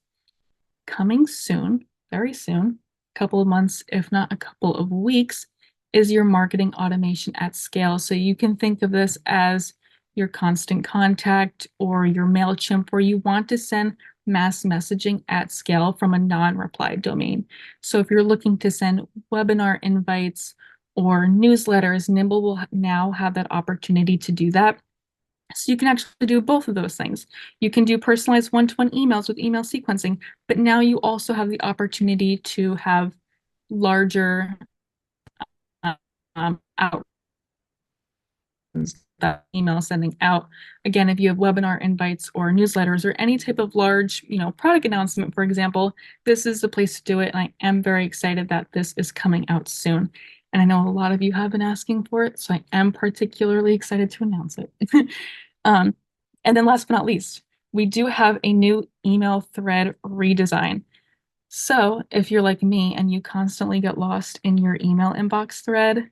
Coming soon, very soon, a couple of months, if not a couple of weeks, is your marketing automation at scale. So you can think of this as your constant contact or your MailChimp, where you want to send mass messaging at scale from a non-reply domain. So if you're looking to send webinar invites or newsletters, Nimble will now have that opportunity to do that. So you can actually do both of those things. You can do personalized one-to-one emails with email sequencing, but now you also have the opportunity to have larger out that email sending out. Again, if you have webinar invites or newsletters or any type of large, product announcement, for example, this is the place to do it. And I am very excited that this is coming out soon. And I know a lot of you have been asking for it, so I am particularly excited to announce it. Um, and then last but not least, we do have a new email thread redesign. So if you're like me and you constantly get lost in your email inbox thread,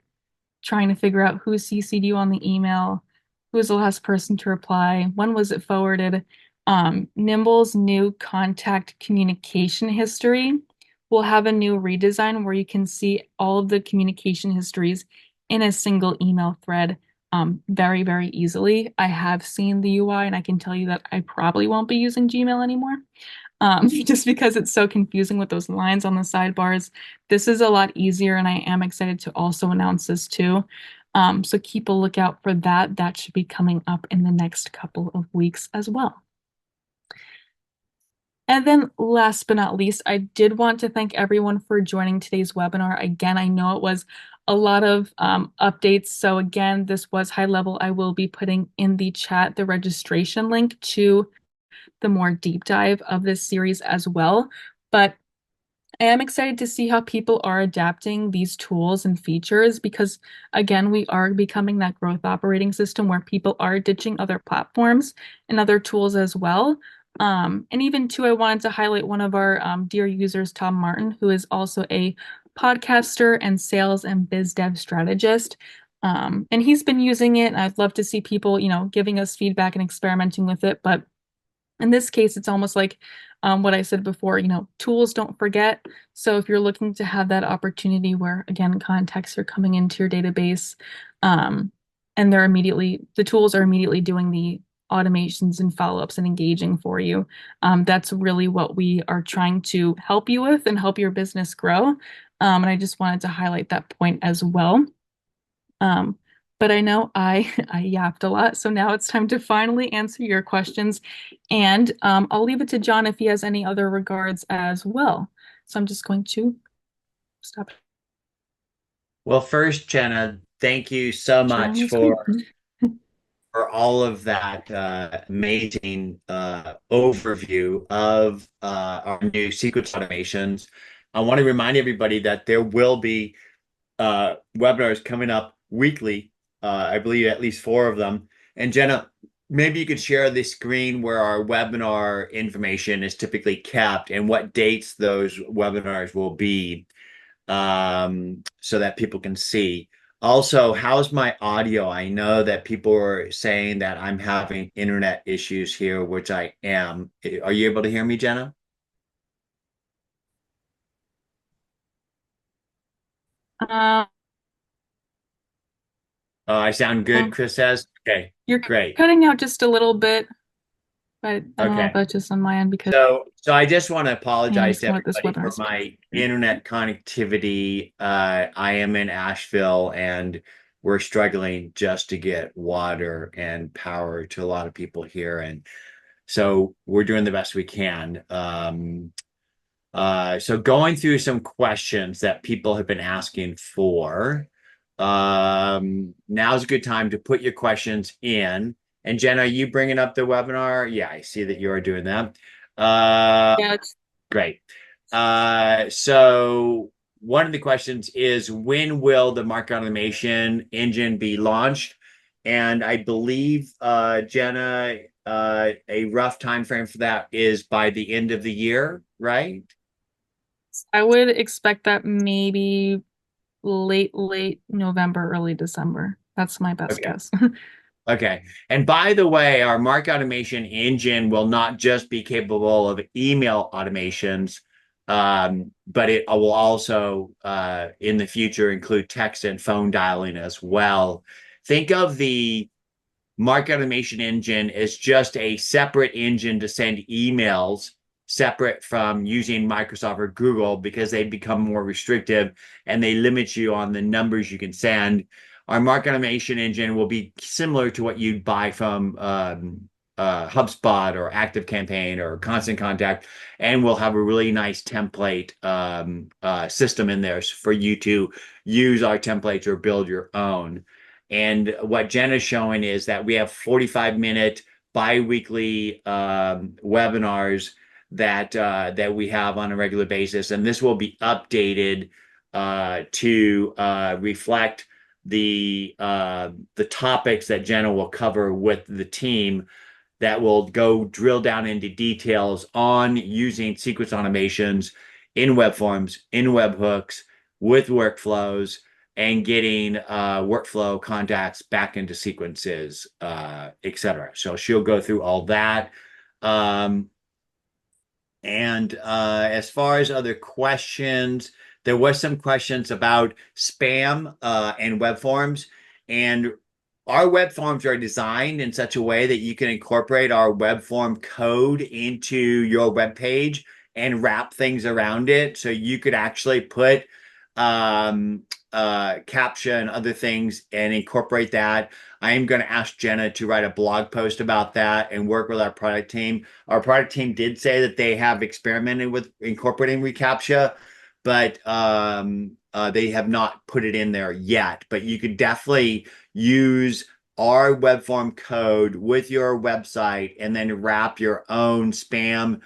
trying to figure out who CC'd you on the email, who was the last person to reply, when was it forwarded. Nimble's new contact communication history will have a new redesign where you can see all of the communication histories in a single email thread very, very easily. I have seen the UI and I can tell you that I probably won't be using Gmail anymore. Just because it's so confusing with those lines on the sidebars. This is a lot easier, and I am excited to also announce this too. So keep a lookout for that. That should be coming up in the next couple of weeks as well. And then last but not least, I did want to thank everyone for joining today's webinar. Again, I know it was a lot of updates. So again, this was high level. I will be putting in the chat the registration link to the more deep dive of this series as well. But I am excited to see how people are adapting these tools and features because, again, we are becoming that growth operating system where people are ditching other platforms and other tools as well. And even too, I wanted to highlight one of our dear users, Tom Martin, who is also a podcaster and sales and biz dev strategist. And he's been using it. And I'd love to see people, giving us feedback and experimenting with it. But in this case, it's almost like what I said before, tools don't forget. So if you're looking to have that opportunity where, again, contacts are coming into your database, and the tools are immediately doing the automations and follow-ups and engaging for you. That's really what we are trying to help you with and help your business grow. And I just wanted to highlight that point as well. Um, but I know I yapped a lot, so now it's time to finally answer your questions. And I'll leave it to John if he has any other regards as well. So I'm just going to stop Well, first, Jenna, thank you so sharing much my screen. for all of that amazing overview of our new sequence automations. I want to remind everybody that there will be webinars coming up weekly. I believe at least four of them. And Jenna, maybe you could share the screen where our webinar information is typically kept and what dates those webinars will be, so that people can see. Also, how's my audio? I know that people are saying that I'm having internet issues here, which I am. Are you able to hear me, Jenna? Uh, I sound good, Chris says. Okay, you're great. cutting out just a little bit, but I don't know if Okay. that's just on my end because So I just want to I am apologize to somewhat this everybody weather for is. my internet connectivity. I am in Asheville and we're struggling just to get water and power to a lot of people here. And so we're doing the best we can. So going through some questions that people have been asking for. Now's a good time to put your questions in. And Jen, are you bringing up the webinar? Yeah, I see that you are doing that. Uh, Yeah, it's Great. So one of the questions is when will the market automation engine be launched? And I believe, Jenna, a rough time frame for that is by the end of the year, right? I would expect that maybe late November, early December. That's my best Okay. guess. Okay. And by the way, our market automation engine will not just be capable of email automations, but it will also, in the future, include text and phone dialing as well. Think of the market automation engine as just a separate engine to send emails separate from using Microsoft or Google because they become more restrictive and they limit you on the numbers you can send. Our market automation engine will be similar to what you'd buy from HubSpot or ActiveCampaign or Constant Contact, and we'll have a really nice template system in there for you to use our templates or build your own. And what Jen is showing is that we have 45-minute bi-weekly webinars that we have on a regular basis, and this will be updated to reflect the topics that Jenna will cover with the team that will go drill down into details on using sequence automations in web forms, in webhooks, with workflows, and getting workflow contacts back into sequences, etc. So she'll go through all that. Um, and as far as other questions, there was some questions about spam and web forms. And our web forms are designed in such a way that you can incorporate our web form code into your web page and wrap things around it. So you could actually put um, CAPTCHA and other things and incorporate that. I am going to ask Jenna to write a blog post about that and work with our product team. Our product team did say that they have experimented with incorporating reCAPTCHA, but they have not put it in there yet. But you could definitely use our web form code with your website and then wrap your own spam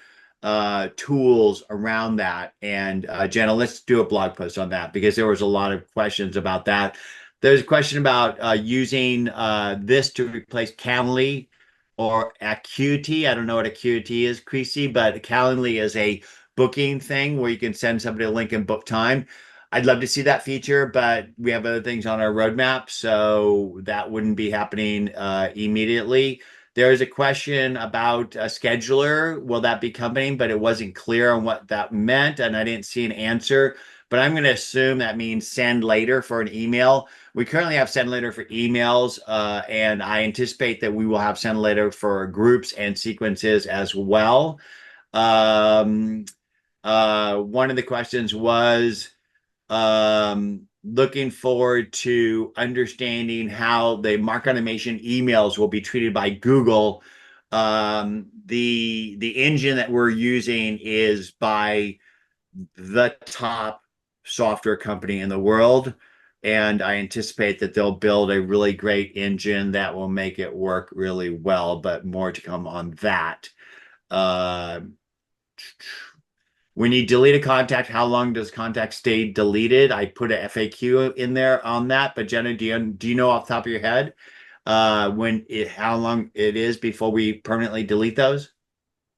tools around that. And Jenna, let's do a blog post on that because there was a lot of questions about that. There's a question about using this to replace Calendly or Acuity. I don't know what Acuity is, Creasy, but Calendly is a booking thing where you can send somebody a link and book time. I'd love to see that feature, but we have other things on our roadmap, so that wouldn't be happening immediately. There is a question about a scheduler. Will that be coming? But it wasn't clear on what that meant, and I didn't see an answer. But I'm going to assume that means send later for an email. We currently have send later for emails, and I anticipate that we will have send later for groups and sequences as well. Um, One of the questions was looking forward to understanding how the market automation emails will be treated by Google. The engine that we're using is by the top software company in the world. And I anticipate that they'll build a really great engine that will make it work really well, but more to come on that. Uh, when you delete a contact, how long does contact stay deleted? I put a FAQ in there on that, but Jenna, do you know off the top of your head how long it is before we permanently delete those?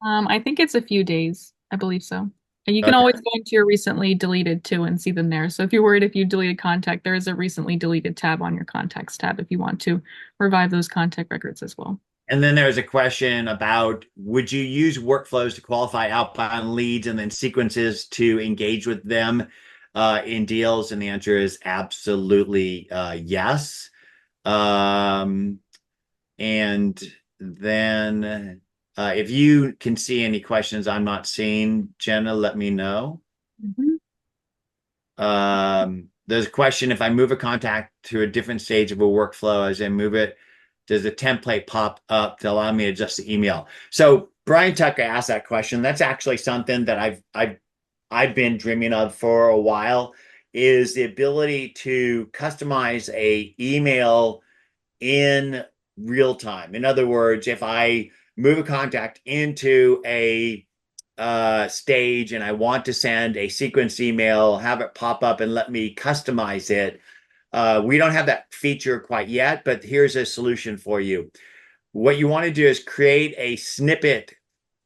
I think it's a few days. I believe so. And you can always Okay. go into your recently deleted too and see them there. So if you're worried if you deleted contact, there is a recently deleted tab on your contacts tab if you want to revive those contact records as well. And then there's a question about would you use workflows to qualify outbound leads and then sequences to engage with them in deals? And the answer is absolutely yes. Um, and then if you can see any questions I'm not seeing, Jenna, let me know. Mhm. There's a question, if I move a contact to a different stage of a workflow as I move it, does a template pop up to allow me to adjust the email? So Brian Tucker asked that question. That's actually something that I've been dreaming of for a while, is the ability to customize a email in real time. In other words, if I move a contact into a stage and I want to send a sequence email, have it pop up and let me customize it. We don't have that feature quite yet, but here's a solution for you. What you want to do is create a snippet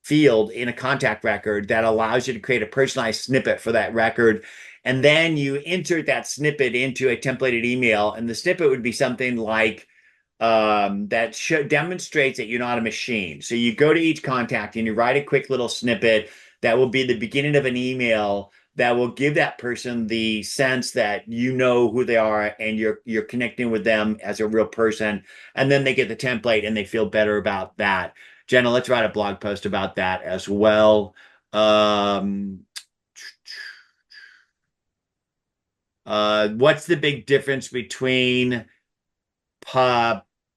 field in a contact record that allows you to create a personalized snippet for that record. And then you insert that snippet into a templated email. And the snippet would be something like that demonstrates that you're not a machine. So you go to each contact and you write a quick little snippet that will be the beginning of an email that will give that person the sense that you know who they are and you're connecting with them as a real person. And then they get the template and they feel better about that. Jenna, let's write a blog post about that as well. Um, what's the big difference between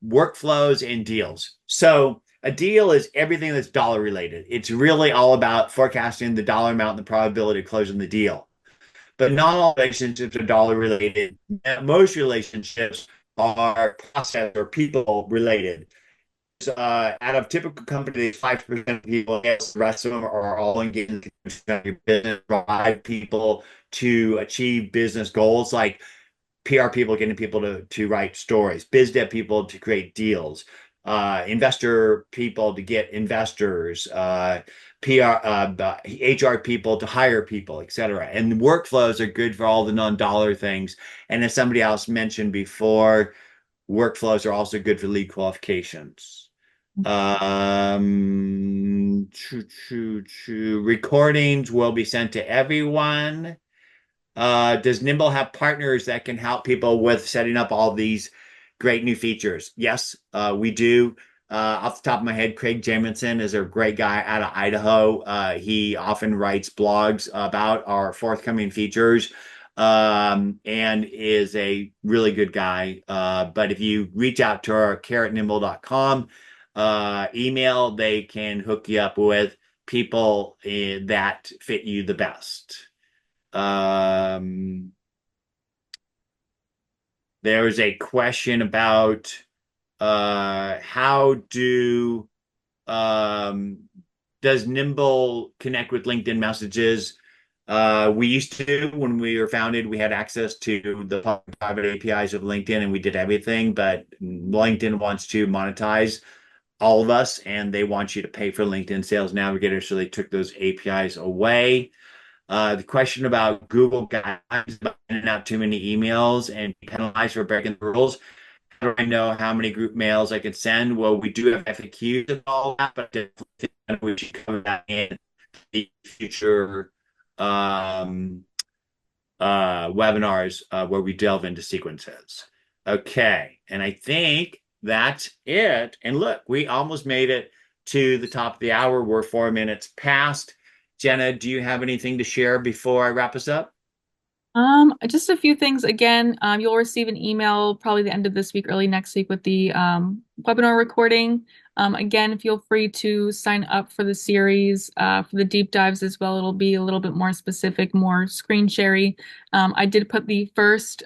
workflows and deals? So a deal is everything that's dollar related. It's really all about forecasting the dollar amount and the probability of closing the deal. But not all relationships are dollar related. Most relationships are process or people related. Out of typical companies, 5% of people, yes, the rest of them are all engaged in your business, drive people to achieve business goals like PR people getting people to write stories, biz dev people to create deals, investor people to get investors, PR, HR people to hire people, etc. And workflows are good for all the non-dollar things. And as somebody else mentioned before, workflows are also good for lead qualifications. Recordings will be sent to everyone. Does Nimble have partners that can help people with setting up all these great new features? Yes, we do. Off the top of my head, Craig Jamison is a great guy out of Idaho. He often writes blogs about our forthcoming features and is a really good guy. But if you reach out to our care@nimble.com email, they can hook you up with people that fit you the best. Um, there was a question about how um, does Nimble connect with LinkedIn messages? We used to, when we were founded, we had access to the public private APIs of LinkedIn and we did everything, but LinkedIn wants to monetize all of us and they want you to pay for LinkedIn Sales Navigator, so they took those APIs away. The question about Google guidelines about sending out too many emails and penalized for breaking the rules. How do I know how many group mails I can send? Well, we do have FAQs and all that, but we should cover that in the future um, webinars where we delve into sequences. Okay, and I think that's it. And look, we almost made it to the top of the hour. We're 4 minutes past. Jenna, do you have anything to share before I wrap us up? Just a few things. Again, you'll receive an email probably the end of this week, early next week with the webinar recording. Again, feel free to sign up for the series, for the deep dives as well. It'll be a little bit more specific, more screen sharey. I did put the first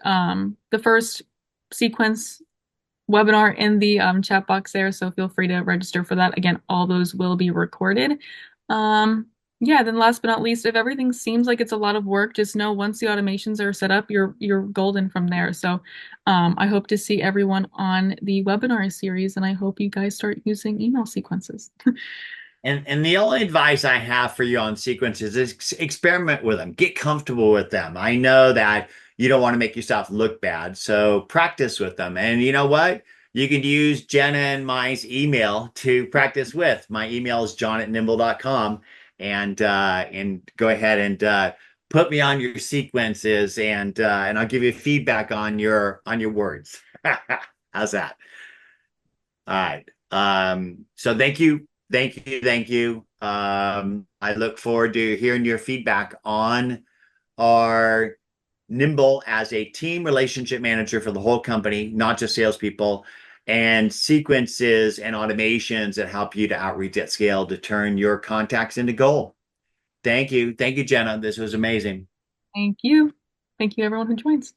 sequence webinar in the chat box there, so feel free to register for that. Again, all those will be recorded. Yeah, then last but not least, if everything seems like it's a lot of work, just know once the automations are set up, you're golden from there. So I hope to see everyone on the webinar series, and I hope you guys start using email sequences. And the only advice I have for you on sequences is experiment with them. Get comfortable with them. I know that you don't want to make yourself look bad, so practice with them. And you know what? You can use Jenna and my email to practice with. My email is john@nimble.com, and go ahead and put me on your sequences, and I'll give you feedback on your words. How's that? All right. So thank you. I look forward to hearing your feedback on our Nimble as a team relationship manager for the whole company, not just salespeople, and sequences and automations that help you to outreach at scale to turn your contacts into gold. Thank you. Thank you, Jenna. This was amazing. Thank you. Thank you, everyone who joins.